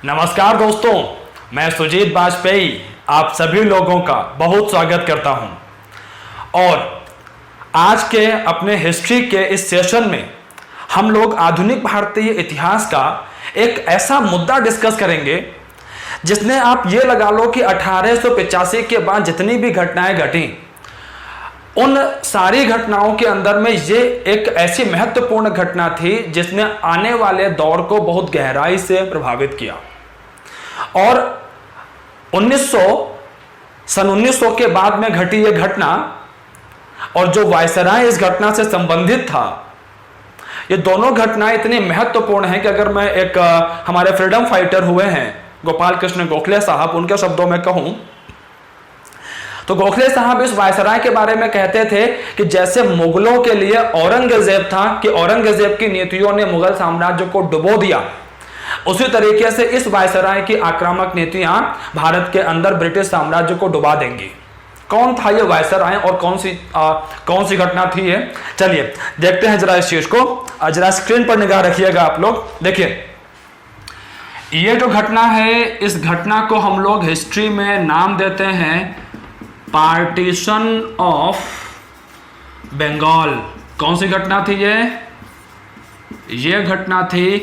नमस्कार दोस्तों, मैं सुजीत वाजपेयी आप सभी लोगों का बहुत स्वागत करता हूं। और आज के अपने हिस्ट्री के इस सेशन में हम लोग आधुनिक भारतीय इतिहास का एक ऐसा मुद्दा डिस्कस करेंगे जिसने आप ये लगा लो कि 1885 के बाद जितनी भी घटनाएं घटी, उन सारी घटनाओं के अंदर में ये एक ऐसी महत्वपूर्ण घटना थी जिसने आने वाले दौर को बहुत गहराई से प्रभावित किया। और 1900 के बाद में घटी ये घटना और जो वायसराय इस घटना से संबंधित था, ये दोनों घटनाएं इतनी महत्वपूर्ण हैं कि अगर मैं एक हमारे फ्रीडम फाइटर हुए हैं गोपाल कृष्ण गोखले साहब, उनके शब्दों में कहूं तो गोखले साहब इस वायसराय के बारे में कहते थे कि जैसे मुगलों के लिए औरंगजेब था कि औरंगजेब की नीतियों ने मुगल साम्राज्य को डुबो दिया, उसी तरीके से इस वायसराय की आक्रामक नीतियां भारत के अंदर ब्रिटिश साम्राज्य को डुबा देंगी। कौन था ये वायसराय और कौन सी घटना थी ये? चलिए देखते हैं जरा इस चीज को। जरा स्क्रीन पर निगाह रखिएगा आप लोग। देखिए, ये जो घटना है, इस घटना को हम लोग हिस्ट्री में नाम देते हैं पार्टीशन ऑफ बंगाल। कौन सी घटना थी ये घटना थी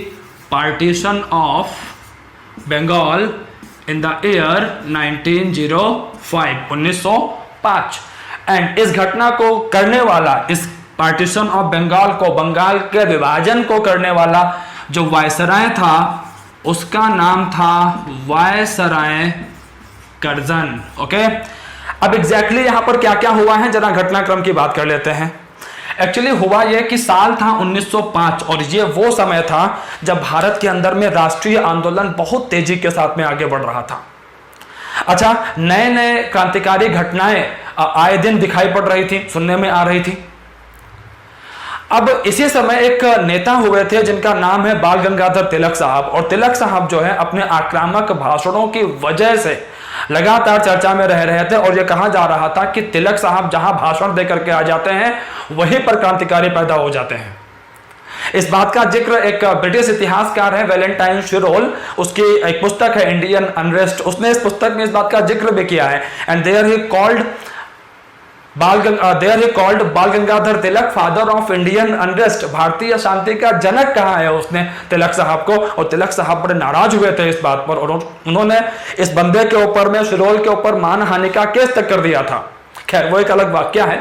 partition of Bengal in the year 1905। And इस घटना को करने वाला, इस पार्टीशन ऑफ बंगाल को, बंगाल के विभाजन को करने वाला जो वायसराय था, उसका नाम था वायसराय कर्जन। ओके, अब एग्जैक्टली यहां पर क्या क्या हुआ है, जरा घटनाक्रम की बात कर लेते हैं। एक्चुअली हुआ यह कि साल था 1905 और ये वो समय था जब भारत के अंदर में राष्ट्रीय आंदोलन बहुत तेजी के साथ में आगे बढ़ रहा था। अच्छा, नए नए क्रांतिकारी घटनाएं आए दिन दिखाई पड़ रही थी, सुनने में आ रही थी। अब इसी समय एक नेता हुए थे जिनका नाम है बाल गंगाधर तिलक साहब, और तिलक साहब जो है अपने आक्रामक भाषणों की वजह से लगातार चर्चा में रह रहे थे। और यह कहा जा रहा था कि तिलक साहब जहां भाषण देकर के आ जाते हैं वहीं पर क्रांतिकारी पैदा हो जाते हैं। इस बात का जिक्र एक ब्रिटिश इतिहासकार है वैलेंटाइन शिरोल, उसकी एक पुस्तक है इंडियन अनरेस्ट, उसने इस पुस्तक में इस बात का जिक्र भी किया है। एंड देयर ही कॉल्ड बाल Gangadhar Tilak father of Indian unrest. भारतीय शांति का जनक कहा है उसने तिलक साहब को। और तिलक साहब बड़े नाराज हुए थे इस बात पर और उन्होंने इस बंदे के ऊपर में, शिरोल के ऊपर मानहानि का केस तक कर दिया था। खैर, वो एक अलग वाक्य है,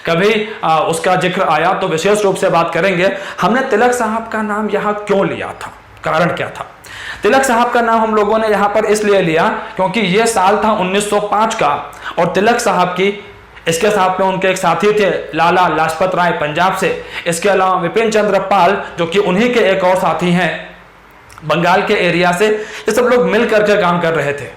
कभी उसका जिक्र आया तो विशेष रूप से बात करेंगे। हमने तिलक साहब का नाम यहां क्यों लिया था, कारण क्या था? तिलक साहब का नाम हम लोगों ने यहां पर इसलिए लिया क्योंकि यह साल था 1905 का, और तिलक साहब की, इसके साथ में उनके एक साथी थे लाला लाजपत राय पंजाब से, इसके अलावा विपिन चंद्र पाल जो कि उन्हीं के एक और साथी हैं बंगाल के एरिया से, ये सब लोग मिल करके काम कर रहे थे।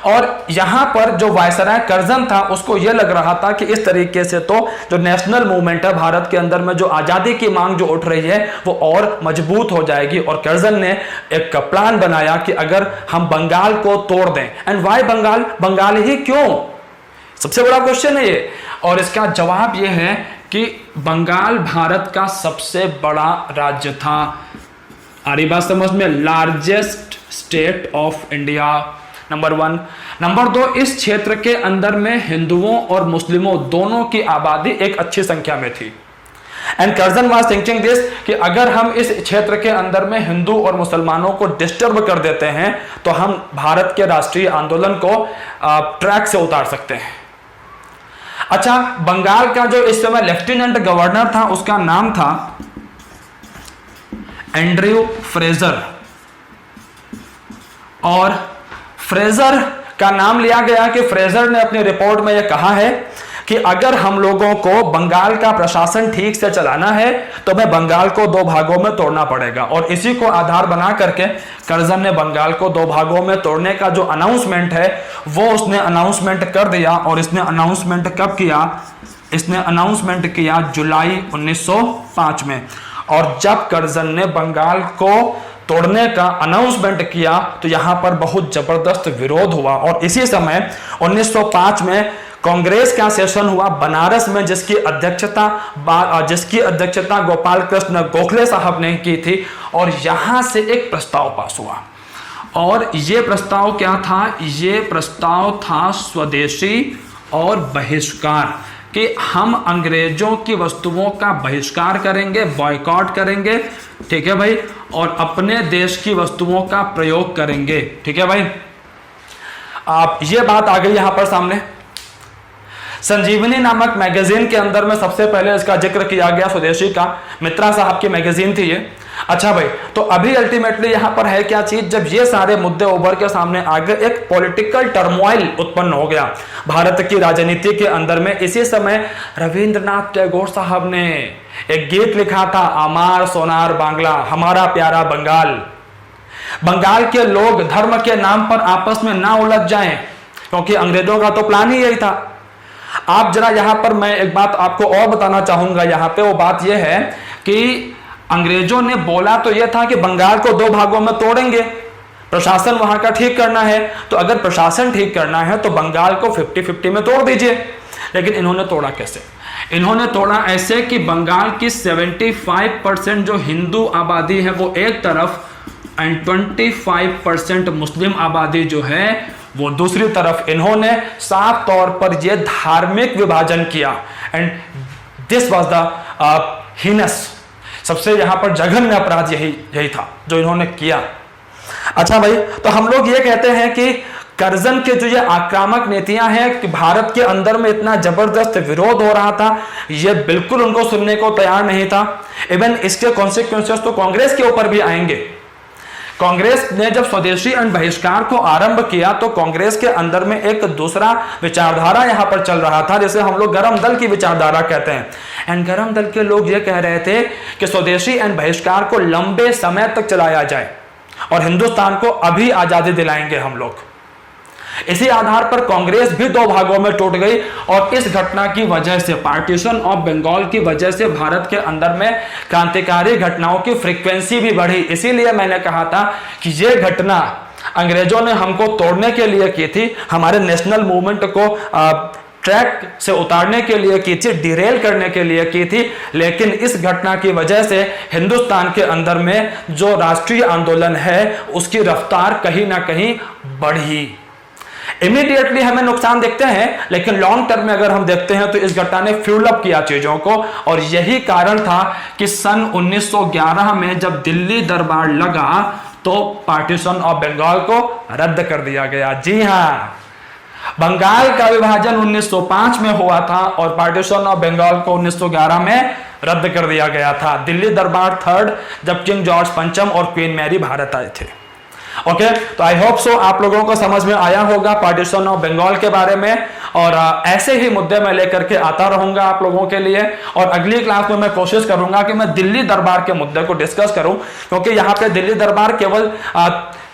और यहां पर जो वायसराय कर्जन था उसको यह लग रहा था कि इस तरीके से तो जो नेशनल मूवमेंट है भारत के अंदर में, जो आजादी की मांग जो उठ रही है, वो और मजबूत हो जाएगी। और कर्जन ने एक प्लान बनाया कि अगर हम बंगाल को तोड़ दें, एंड वाई बंगाल, बंगाल ही क्यों, सबसे बड़ा क्वेश्चन है ये। और इसका जवाब यह है कि बंगाल भारत का सबसे बड़ा राज्य था। आ रही बात समझ में? Largest state of India, number 1। Number 2, इस क्षेत्र के अंदर में हिंदुओं और मुस्लिमों दोनों की आबादी एक अच्छी संख्या में थी। And Curzon was thinking this कि अगर हम इस क्षेत्र के अंदर में हिंदू और मुसलमानों को डिस्टर्ब कर देते हैं तो हम भारत के राष्ट्रीय आंदोलन को ट्रैक से उतार सकते हैं। अच्छा, बंगाल का जो इस समय लेफ्टिनेंट गवर्नर था उसका नाम था एंड्रयू फ्रेजर, और फ्रेजर का नाम लिया गया कि फ्रेजर ने अपनी रिपोर्ट में यह कहा है कि अगर हम लोगों को बंगाल का प्रशासन ठीक से चलाना है तो हमें बंगाल को 2 भागों में तोड़ना पड़ेगा। और इसी को आधार बना करके कर्जन ने बंगाल को 2 भागों में तोड़ने का जो अनाउंसमेंट है वो उसने अनाउंसमेंट कर दिया। और इसने अनाउंसमेंट कब किया? इसने अनाउंसमेंट किया जुलाई 1905 में। और जब कर्जन ने बंगाल को तोड़ने का अनाउंसमेंट किया तो यहां पर बहुत जबरदस्त विरोध हुआ। और इसी समय 1905 में कांग्रेस का सेशन हुआ बनारस में, जिसकी अध्यक्षता गोपाल कृष्ण गोखले साहब ने की थी। और यहां से एक प्रस्ताव पास हुआ और ये प्रस्ताव क्या था? ये प्रस्ताव था स्वदेशी और बहिष्कार, कि हम अंग्रेजों की वस्तुओं का बहिष्कार करेंगे, बॉयकॉट करेंगे, ठीक है भाई, और अपने देश की वस्तुओं का प्रयोग करेंगे, ठीक है भाई। आप ये बात आ गई यहां पर सामने। संजीवनी नामक मैगजीन के अंदर में सबसे पहले इसका जिक्र किया गया, स्वदेशी का, मित्रा साहब की मैगजीन थी ये। अच्छा भाई, तो अभी अल्टीमेटली यहां पर है क्या चीज, जब ये सारे मुद्दे उभर के सामने आ गए, एक पॉलिटिकल टर्मोइल उत्पन्न हो गया भारत की राजनीति के अंदर में। इसी समय रविंद्रनाथ टैगोर साहब ने एक गीत लिखा था, अमार सोनार बांग्ला, हमारा प्यारा बंगाल। बंगाल के लोग धर्म के नाम पर आपस में ना उलझ जाएं, क्योंकि अंग्रेजों का तो प्लान ही यही था। आप जरा यहां पर मैं एक बात आपको और बताना चाहूंगा यहां पे, वो बात यह है कि अंग्रेजों ने बोला तो यह था कि बंगाल को 2 भागों में तोड़ेंगे, प्रशासन वहां का ठीक करना है, तो अगर प्रशासन ठीक करना है तो बंगाल को 50-50 में तोड़ दीजिए। लेकिन इन्होंने तोड़ा कैसे? इन्होंने तोड़ा ऐसे कि बंगाल की 75% जो हिंदू आबादी है वो एक तरफ, एंड 25% मुस्लिम आबादी जो है वो दूसरी तरफ। इन्होंने साफ तौर पर यह धार्मिक विभाजन किया, and this was the heinous, सबसे यहां पर जघन्य अपराध यही था जो इन्होंने किया। अच्छा भाई, तो हम लोग ये कहते हैं कि कर्जन के जो ये आक्रामक नीतियां हैं, कि भारत के अंदर में इतना जबरदस्त विरोध हो रहा था, ये बिल्कुल उनको सुनने को तैयार नहीं था। इवन इसके कॉन्सिक्वेंसेस तो कांग्रेस के ऊपर भी आएंगे। कांग्रेस ने जब स्वदेशी एंड बहिष्कार को आरंभ किया तो कांग्रेस के अंदर में एक दूसरा विचारधारा यहां पर चल रहा था, जिसे हम लोग गरम दल की विचारधारा कहते हैं। एंड गरम दल के लोग ये कह रहे थे कि स्वदेशी एंड बहिष्कार को लंबे समय तक चलाया जाए और हिंदुस्तान को अभी आजादी दिलाएंगे हम लोग। इसी आधार पर कांग्रेस भी 2 भागों में टूट गई, और इस घटना की वजह से, पार्टीशन ऑफ बंगाल की वजह से, भारत के अंदर में क्रांतिकारी घटनाओं की फ्रीक्वेंसी भी बढ़ी। इसीलिए मैंने कहा था कि यह घटना अंग्रेजों ने हमको तोड़ने के लिए की थी, हमारे नेशनल मूवमेंट को ट्रैक से उतारने के लिए की थी, डिरेल करने के लिए की थी। लेकिन इस घटना की वजह से हिंदुस्तान के अंदर में जो राष्ट्रीय आंदोलन है उसकी रफ्तार कहीं ना कहीं बढ़ी। इमीडिएटली हमें नुकसान देखते हैं, लेकिन लॉन्ग टर्म में अगर हम देखते हैं तो इस घटना ने फ्यूल अप किया चीजों को, और यही कारण था कि सन 1911 में जब दिल्ली दरबार लगा तो पार्टीशन ऑफ बंगाल को रद्द कर दिया गया। जी हां, बंगाल का विभाजन 1905 में हुआ था और पार्टीशन ऑफ बंगाल को 1911 में रद्द कर दिया गया था। दिल्ली दरबार 3rd, जब किंग जॉर्ज पंचम और क्वीन मैरी भारत आए थे। ओके, तो आई होप सो आप लोगों को समझ में आया होगा पार्टीशन ऑफ बंगाल के बारे में, और ऐसे ही मुद्दे मैं लेकर के आता रहूंगा आप लोगों के लिए। और अगली क्लास में मैं कोशिश करूंगा कि मैं दिल्ली दरबार के मुद्दे को डिस्कस करूं, क्योंकि यहाँ पे दिल्ली दरबार केवल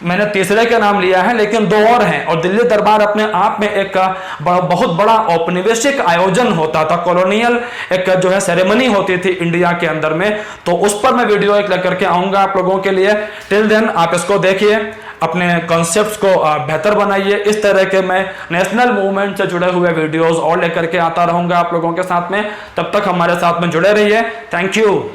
मैंने तीसरे के नाम लिया है, लेकिन 2 और हैं, और दिल्ली दरबार अपने आप में एक बहुत बड़ा औपनिवेशिक आयोजन होता था, कॉलोनियल एक जो है सेरेमनी होती थी इंडिया के अंदर में। तो उस पर मैं वीडियो एक लेकर के आऊंगा आप लोगों के लिए। टिल देन आप इसको देखिए, अपने कॉन्सेप्ट्स को बेहतर बनाइए। इस तरह के मैं नेशनल मूवमेंट से जुड़े हुए वीडियोस और लेकर के आता रहूंगा आप लोगों के साथ में। तब तक हमारे साथ में जुड़े रहिए। Thank you.